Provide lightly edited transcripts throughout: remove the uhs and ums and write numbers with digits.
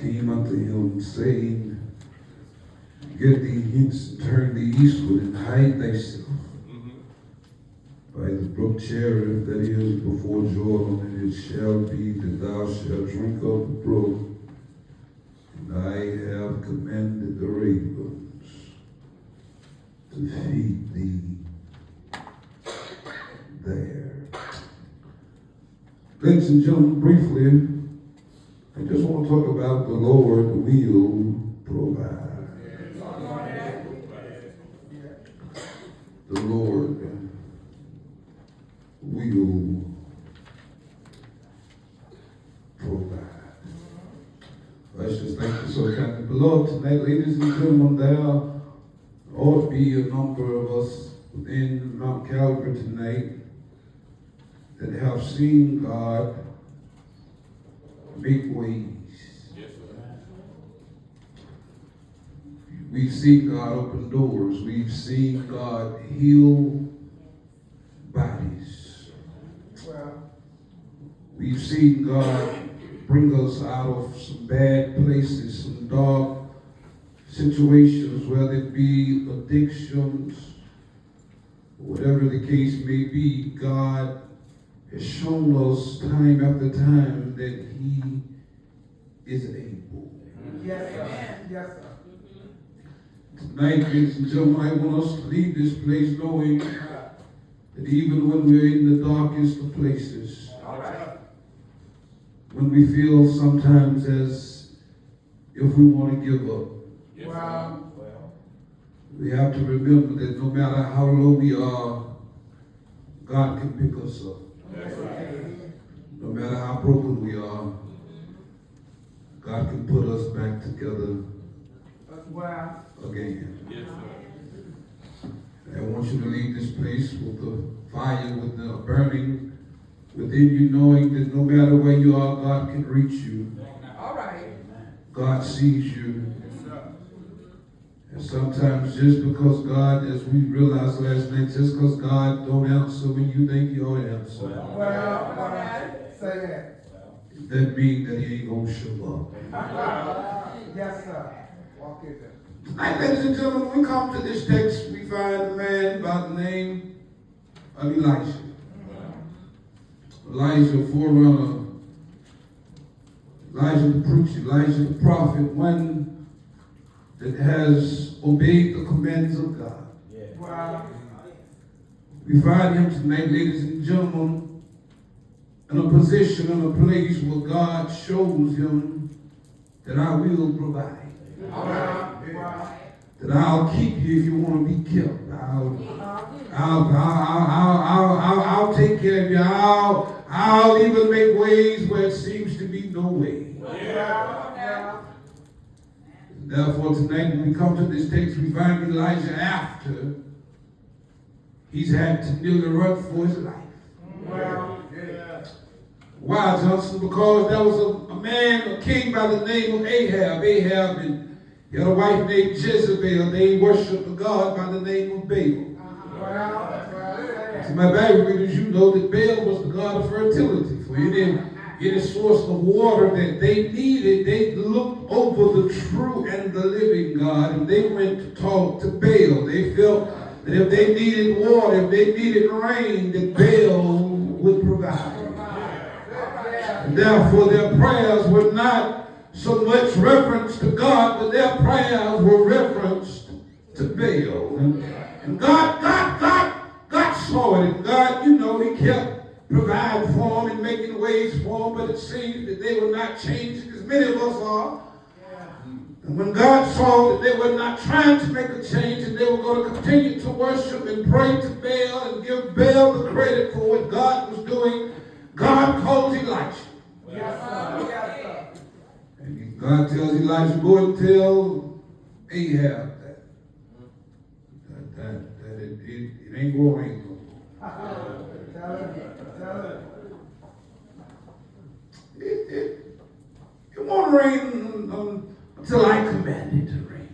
came unto him, saying, Get thee hence and turn thee eastward and hide thyself by the brook Cherith that is before Jordan, and it shall be that thou shalt drink of the brook, and I have commanded the ravens to feed thee there. Ladies and gentlemen, briefly, I just want to talk about the Lord will provide. The Lord will provide. Let's just thank you so kindly. Beloved, tonight, ladies and gentlemen, there ought to be a number of us within Mount Calvary tonight that have seen God make ways. We've seen God open doors. We've seen God heal bodies. We've seen God bring us out of some bad places, some dark situations, whether it be addictions, whatever the case may be. God has shown us time after time that He is able. Yes, sir. Yes, sir. Tonight, ladies and gentlemen, I want us to leave this place knowing that even when we're in the darkest of places, when we feel sometimes as if we want to give up, we have to remember that no matter how low we are, God can pick us up. No matter how broken we are, God can put us back together again. I want you to leave this place with the fire, with the burning within you, knowing that no matter where you are, God can reach you. All right. God sees you. And sometimes just because God, as we realized last night, just because God don't answer when you think He'll answer, Say that. that means that He ain't going to show up. Yes, sir. Walk in there. Tonight, ladies and gentlemen, when we come to this text, we find a man by the name of Elijah. Elijah, forerunner, Elijah the preacher, Elijah the prophet, one that has obeyed the commands of God. We find him tonight, ladies and gentlemen, in a position, in a place where God shows him that I will provide. That I'll keep you if you want to be kept. I'll take care of you. I'll even make ways where it seems to be no way. Therefore, tonight when we come to this text, we find Elijah after he's had to nearly run for his life. Why, Johnson? Because there was a man, a king by the name of Ahab. Ahab, and he had a wife named Jezebel. They worshiped a god by the name of Baal. So my Bible readers, you know that Baal was the god of fertility. For any source of water that they needed, they looked over the true and the living God, and they went to talk to Baal. They felt that if they needed water, if they needed rain, that Baal would provide. And therefore, their prayers were not so much reference to God, but their prayers were reference to Baal. And God saw it. And God, He kept providing for them and making ways for them, but it seemed that they were not changing as many of us are. And when God saw that they were not trying to make a change and they were going to continue to worship and pray to Baal and give Baal the credit for what God was doing, God calls Elijah. Yes, sir. Yes, sir. And God tells Elijah, go and tell Ahab that it ain't going to rain no more. Tell it. It won't rain until I command it to rain.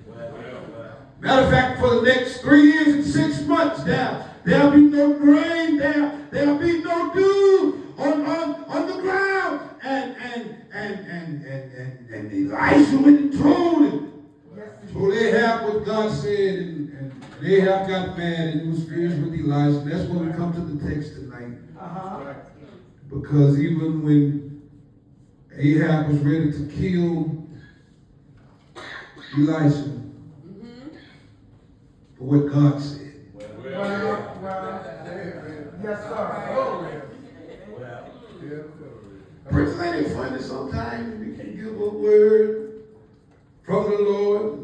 Matter of fact, for the next 3 years and 6 months, there'll be no rain, there'll be no dew on the ground, and And Elisha went and told him. Told Ahab what God said, and Ahab got mad and he was furious with Elisha. And that's when we come to the text tonight. Because even when Ahab was ready to kill Elisha for what God said. Yes, sir. Preachers, ain't it funny sometimes we can give a word from the Lord.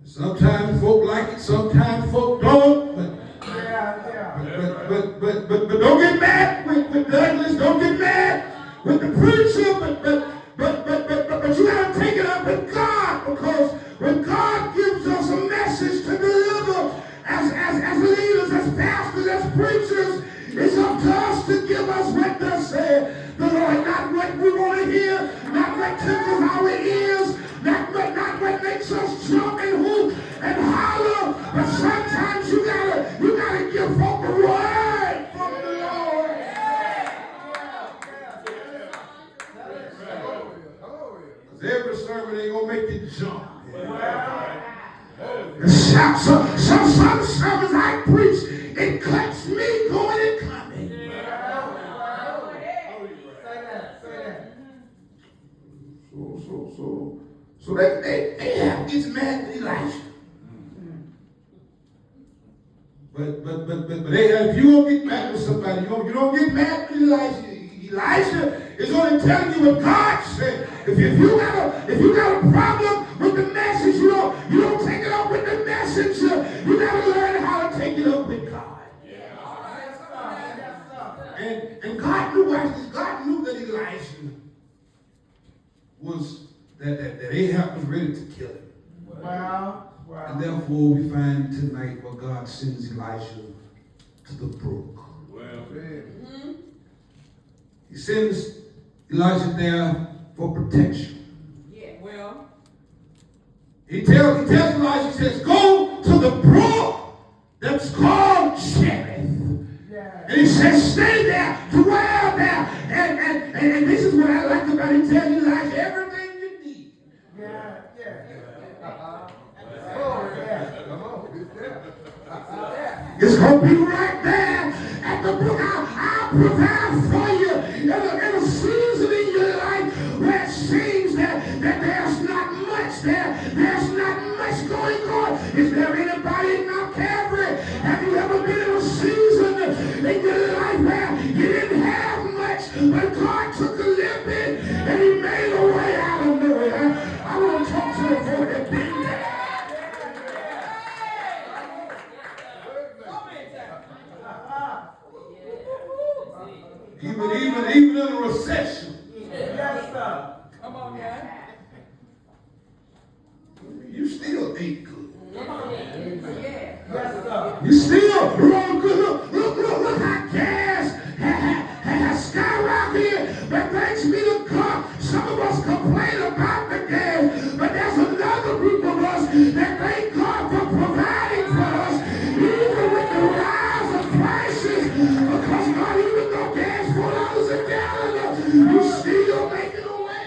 Sometimes folk like it, sometimes folk don't. But don't get mad with Douglas. Don't get mad with the preacher. But you gotta take it up with God, because when God gives us a message to deliver, as leaders, as pastors, as preachers, it's up to us to give us what thus said the Lord, not what we want to hear, not what tickles our ears, not what makes us jump and hoop and holler. But sometimes you gotta give folk a word from the Lord. Because every sermon ain't gonna make you jump. Some sermons I preach, it cuts me going and coming. So Ahab gets mad with Elisha. But Ahab, if you don't get mad with somebody, you don't get mad with Elisha. Elisha is only telling you what God said. If you got a problem with the message, you don't take it up with the messenger. You got to learn how to take it up with God. And God knew that Elisha was that Ahab was ready to kill him. Wow. And therefore we find tonight where God sends Elisha to the brook. He sends Elisha there for protection. He tells Elisha, he says, go to the brook that's called Cherith. And he says, stay there, dwell there. And this is what I like about it. He tells Elisha everything you need. It's going to be right there at the brook. I'll provide for you in a season in your life where it seems that there's not much there. There's not much going on. Is there anybody in Mount Calvary? Have you ever been in a season in your life where you didn't have much, but God took a little bit and he made a way out of nowhere? I want to talk to the folk that been there. Even in a recession. Yes, sir. Come on, guys. You still ain't good. Yes, sir. You still wrong good. Look how gas has skyrocketed. But thanks be to God, some of us complain about the gas. But there's another group of us that thank God for providing for us, even with the rise of prices. Because God, even though gas $4 a gallon, you still making a way.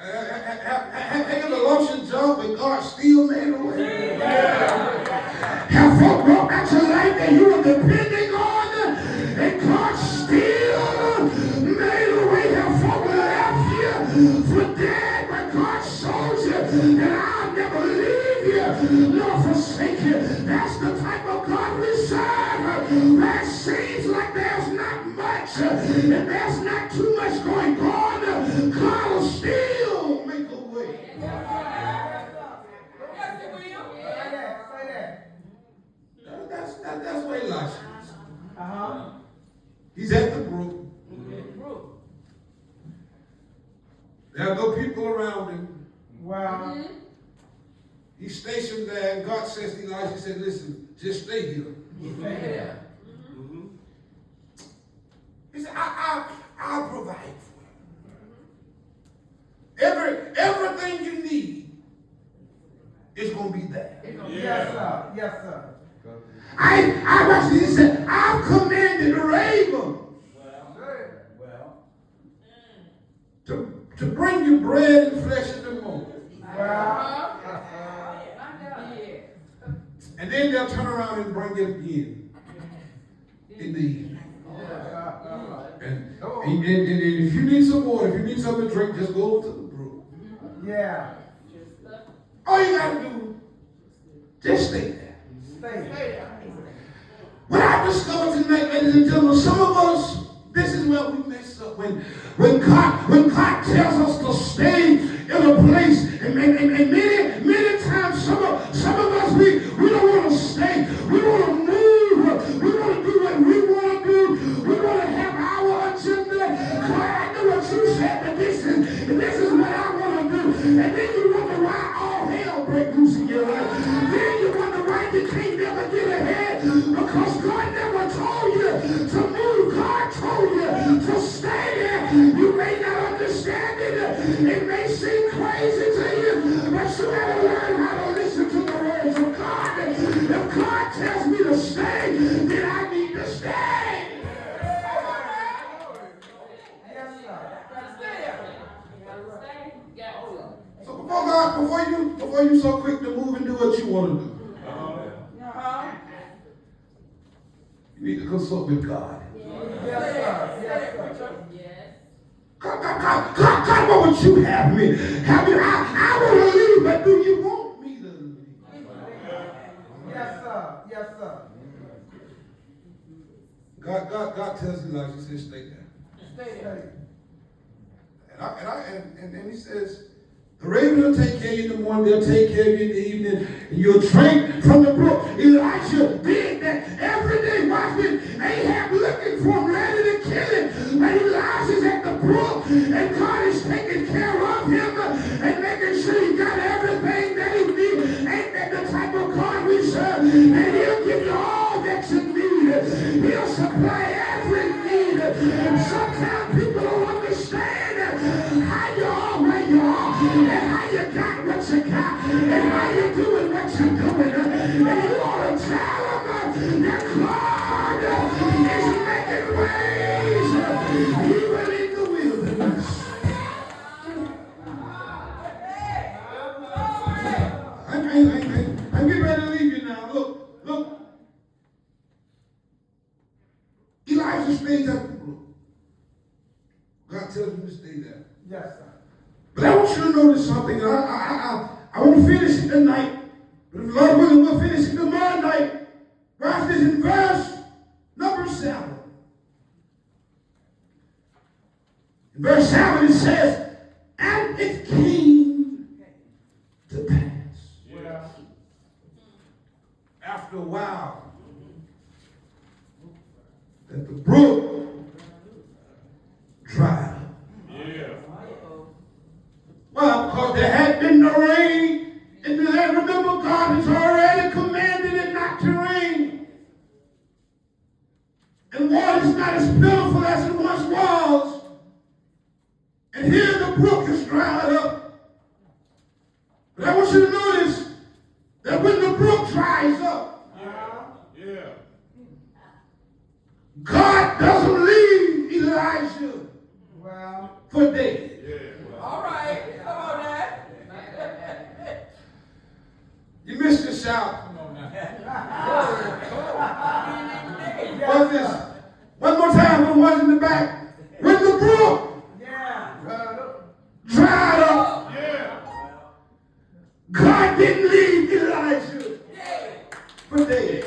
Have the lotion jump, but God still made a way. Have folk brought back to life that you were depending on, and God still made a way. Have folk left you for dead, but God showed you that I'll never leave you nor forsake you. That's the type of God we serve. Where it seems like there's not much, and there's not too much going on, God will still make a way. That's where Elisha is. He's at the brook. There are no people around him. Wow. He's stationed there, and God says to Elisha, he said, listen, just stay here. He said, I'll provide for you. Everything you need, it's going to be there. Yes, sir. Yes, sir. I watched this. He said, I've commanded the raven to bring you bread and flesh in the morning. And then they'll turn around and bring it again in the evening. And if you need some water, if you need something to drink, just go to the brook. Yeah. All you got to do, just stay there. Stay there. What I discovered tonight, ladies and gentlemen, some of us, this is where we mess up. When God tells us to stay in a place, and many times some of us we don't want to stay. We want to move. We want to do what we want to do. We want to have our agenda. God, I know what you said, but this is what I want to do. And then you wonder why all hell breaks loose in your life. Then you wonder why you can't never get ahead, because God never told you to move. God told you to stay there. You may not understand it. It may seem crazy to you, but you gotta learn how to listen to the words of God. If God tells me to stay, then I need to stay. So before you so quick to move and do what you want to do, you need to consult with God. Yes, sir. Yes, sir. God, what would you have me? I want to leave, but do you want me to leave? Yes, sir. Yes, sir. God tells Elijah, he says, stay there. Stay there. And he says, the raven will take care of you in the morning, they'll take care of you in the evening, and you'll drink from the brook. Elijah did that every day. Watch this. Ahab looking for him, ready to kill him. And Elijah's at the brook, and God is taking care of him and making sure he got everything that he needs. Ain't that the type of God we serve? And he'll give you all that you need. He'll supply every need. Sometimes people don't understand how you are where you are, and how you got what you got, and how you doing what you're doing. And you ought to tell them that God is making ways even in the wilderness. I'm getting ready to leave you now. Look. Elijah stays at the brook. God tells him to stay there. Yes, sir. But I want you to notice something. I want to finish it tonight. But if the Lord willing, we'll finish it tomorrow night. Watch this in verse number 7. In verse 7 it says, and it came to pass. Yeah. After a while, that the brook dried up. Well, because there had been no rain in the land. Remember, God has already commanded it not to rain. And water is not as plentiful as it once was. And here the brook is dried up. But I want you to notice that when the brook dries up, God doesn't leave Elijah for dead. All right. Come on now. You missed the shout. Come on now. What's this? One more time for the ones in the back. When the brook dried up, God didn't leave Elijah for dead.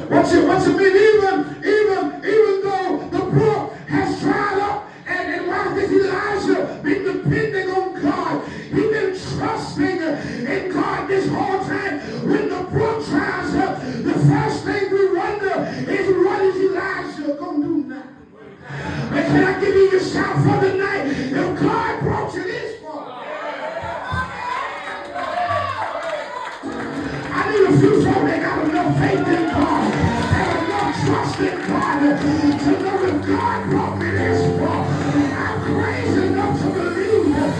What you mean? Even though the brook has dried up, and why did Elijah been depending on God? He been trusting in God this whole time. When the brook dries up, the first thing we wonder is, what is Elijah gonna do now? But can I give you a shout for the night? If God brought you this far, I need a few folk that got enough faith in God and enough trust in God to know if God brought me this far, I'm crazy enough to believe that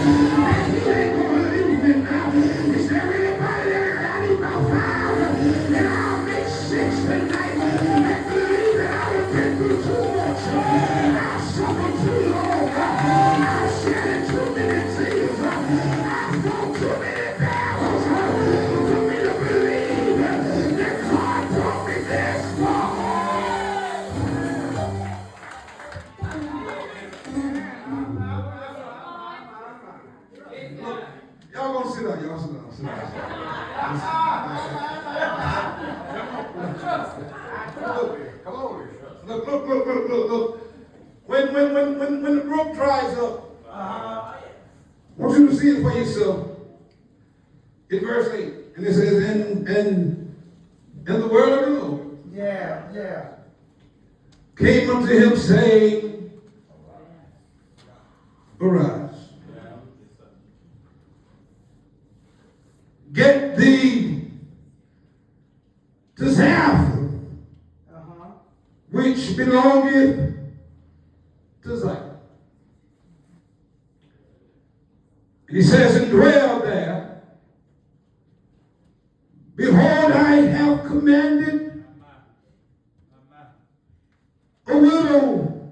there anybody that need my fire? And I'll make 6 tonight. And believe that I have been through too much. I've suffered too long. I've shed too many tears. I've fought too many battles for me to believe that God brought me this far. Y'all gonna sit down, y'all sit down, sit down. Come on. Look. When the brook dries up, I want you to see it for yourself. In verse 8, and it says, and the word of the Lord came unto him, saying, arise. Get thee to Zarephath, which belongeth to Zion. And he says, and dwell there. Behold, I have commanded a widow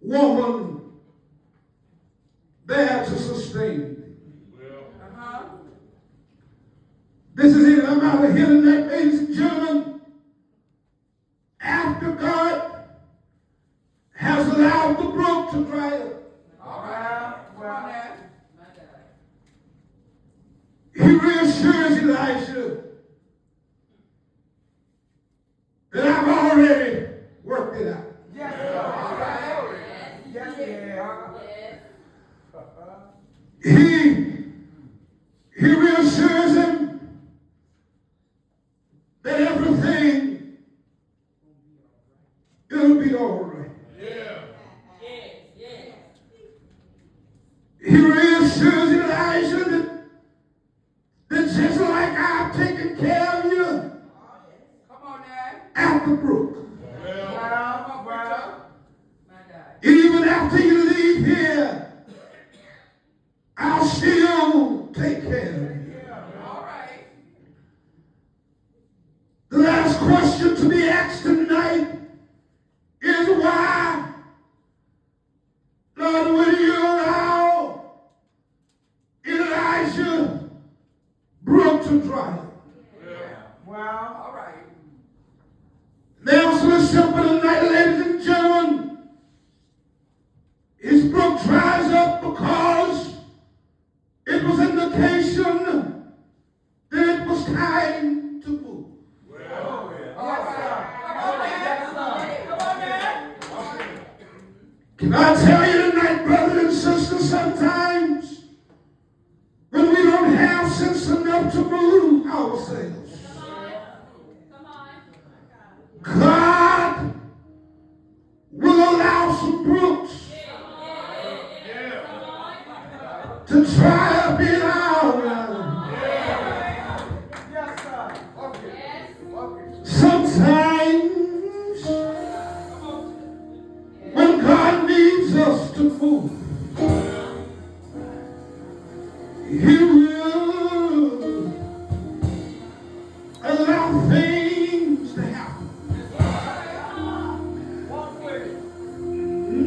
woman there to sustain thee. This is it. I'm out of here tonight, ladies and gentlemen. After God has allowed the brook to dry up, he reassures Elijah that I've already worked it out. He reassures him that everything it'll be all right. He reassures Elijah that just like I've taken care of you at the brook, even after you leave here, I'll still take care of you. The last question to be asked tonight is why, Lord, will you allow Elijah brook to dry up? The answer is simple tonight, ladies and gentlemen. His brook dries up because it was an indication that it was time to move. Can I tell you tonight, brothers and sisters, sometimes when we don't have sense enough to move ourselves, God will allow some brooks to dry up in our life. Sometimes when God needs us to move, He will allow things to happen.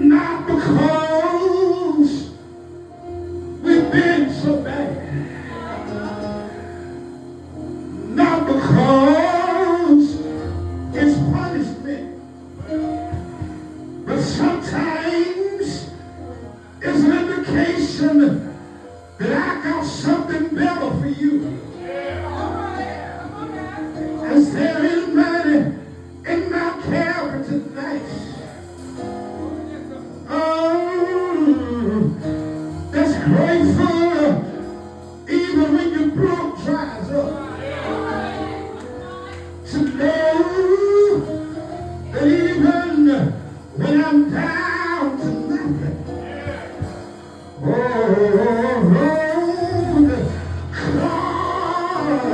Not because we've been so bad. Not because it's punishment. But sometimes it's an indication that I got something better for you. Is there anybody in my Calvary tonight? That's grateful even when your brook dries up. To know that even when I'm down to nothing, God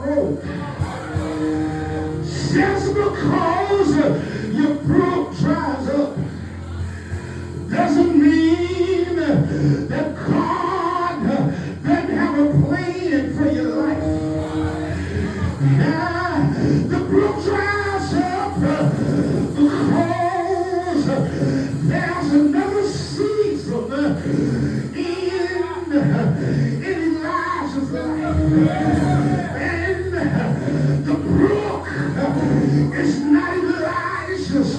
road. Just because your brook dries up doesn't mean that God doesn't have a plan for your life. Now, the brook dries up because there's another season in Elijah's life. And the brook is not Elijah's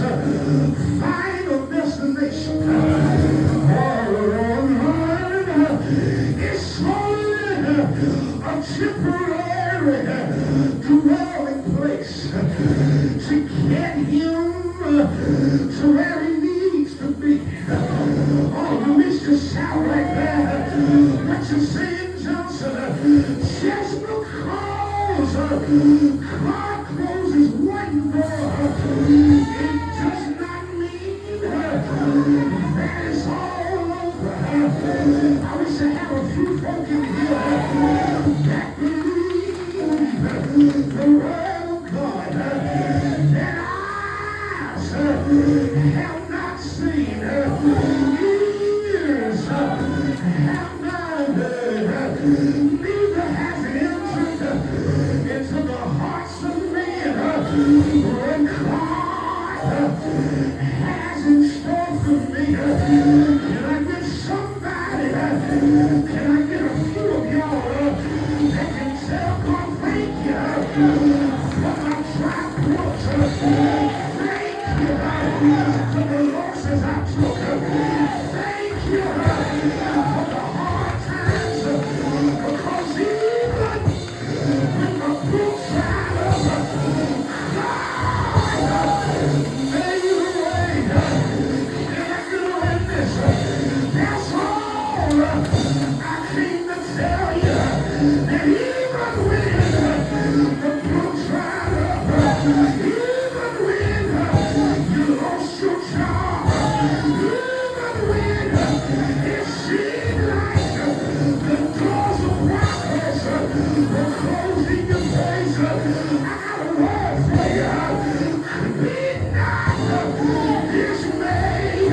final destination. It's only a temporary dwelling place to get him to where he needs to be. Oh, you missed your shout right there. What you saying, Johnson? Just because God closes one door, it does not mean that it's all over. I wish I had a few folk in here that believe the word of God, that eyes have not seen, ears have not heard, neither has it entered into the hearts of men what God has in store for me. Can I get somebody, can I get a few of y'all that can tell God thank you for my dry throat? Thank you for the losses I took. Thank you for the hard times, because even when my brook dried up, God made a way. Can I get a witness? That's all I came to tell you, that even when the brook dried up, even when you lost your job, even when it seemed like the doors of progress were closed in your face, I got a word for you. Be not dismayed.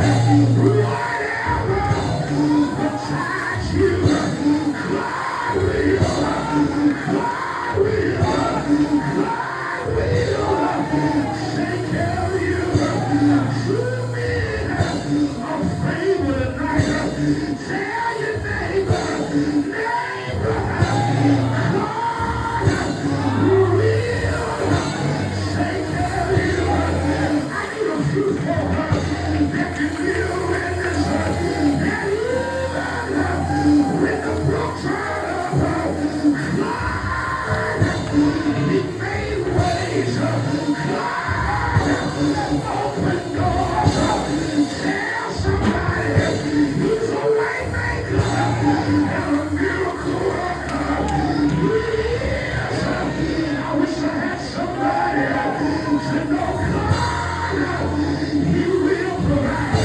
Whatever besides you, God will take care of you. True men of favor tonight. Tell your neighbor, God will take care of you. I need a few folk that can be a witness that even when the brook dried up, God, He made ways. God opened doors. Tell somebody He's a way maker and a miracle worker. He is. I wish I had somebody to know God. He will provide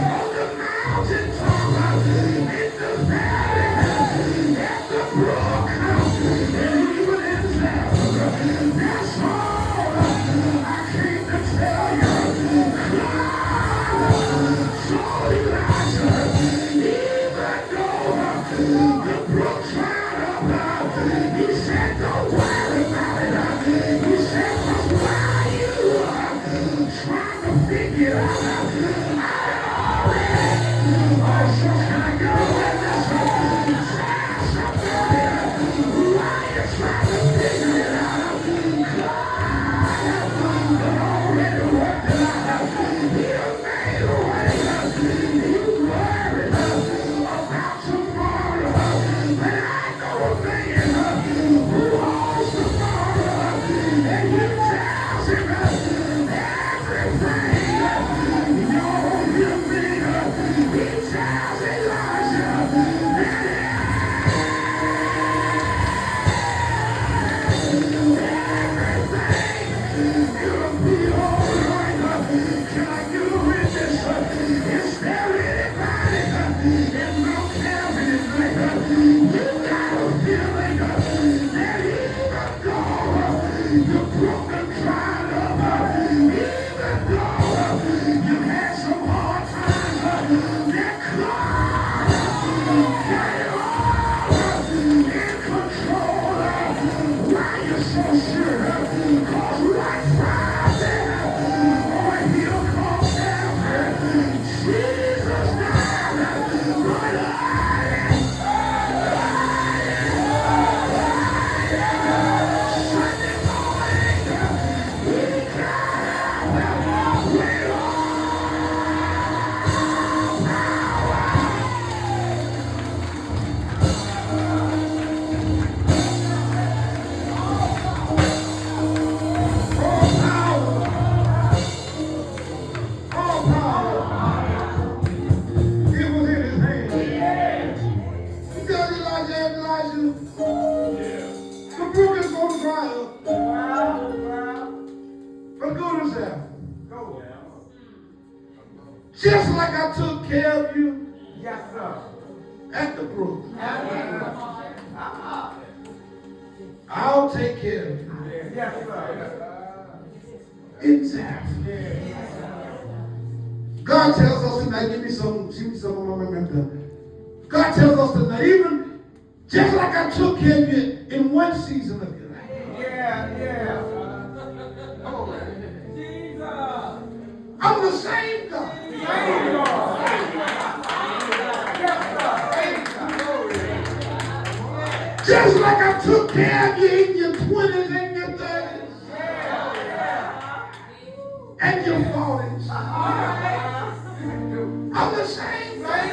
on the mountaintop, in the valley, at the brook, and even in Lazarus. That's all I came to tell you. God told Elijah, even though the brook dried up, He said, don't worry about it. He said, 'cause while you trying to figure it out, I already. Oh, so can I get a witness? Tell somebody, while you're trying to figure it out, God already worked it out. He done made a way. You worried about tomorrow, but I know a man who holds Just like I took care of you Yes, sir. at the brook, Uh-huh. I'll take care of you Yes, sir. in time. God tells us tonight, give me some of my remember. God tells us tonight, even just like I took care of you in one season of your life. Yeah. Oh, Jesus. I'm the same God. Same Lord. Yes, sir. Just like I took care of you in your 20s and your 30s and your 40s. I'm the same God.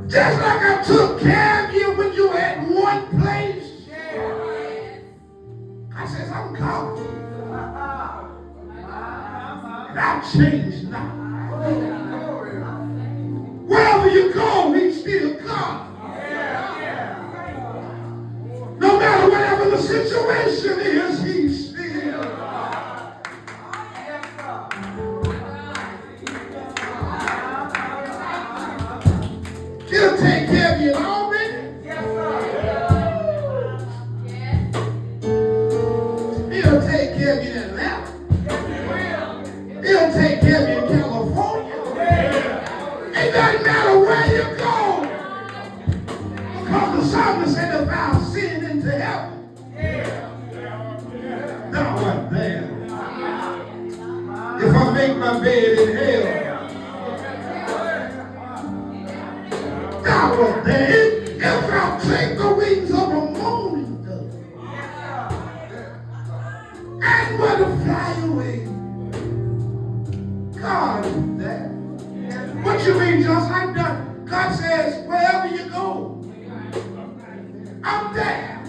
Just like I took care of you when you were at one place. I says, I'm coming. And I've changed now. Wherever you go, he's still God. No matter whatever the situation is, he's still God. He'll take care of you already. He'll take care of you in Atlanta. He'll take care of you in California. It doesn't matter where you go. Because the psalmist said, if I'll sin into heaven, thou art there. If I make my bed in hell, thou art there. If I'll take the wings of a morning dove and were to fly away, God is there. What you mean, just like that? God says, wherever you go, I'm there.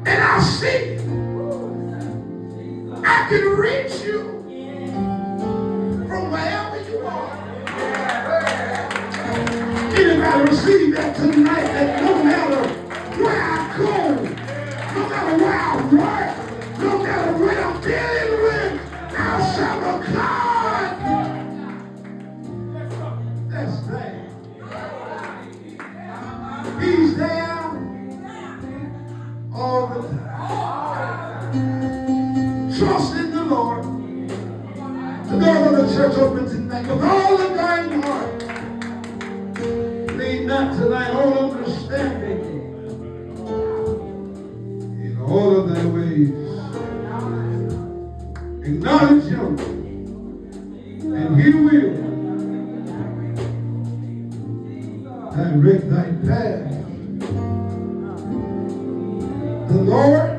And I see you. I can reach you from wherever you are. Anybody receive that tonight? That no matter where I go, no matter where I work, no matter what I'm dealing with, I'll serve a God that's there. He's there all the time. Trust in the Lord. The doors of the church open tonight with all of thine heart. Lean not to thine own understanding. In all of thy ways. Acknowledge him. And he will direct thy path. The Lord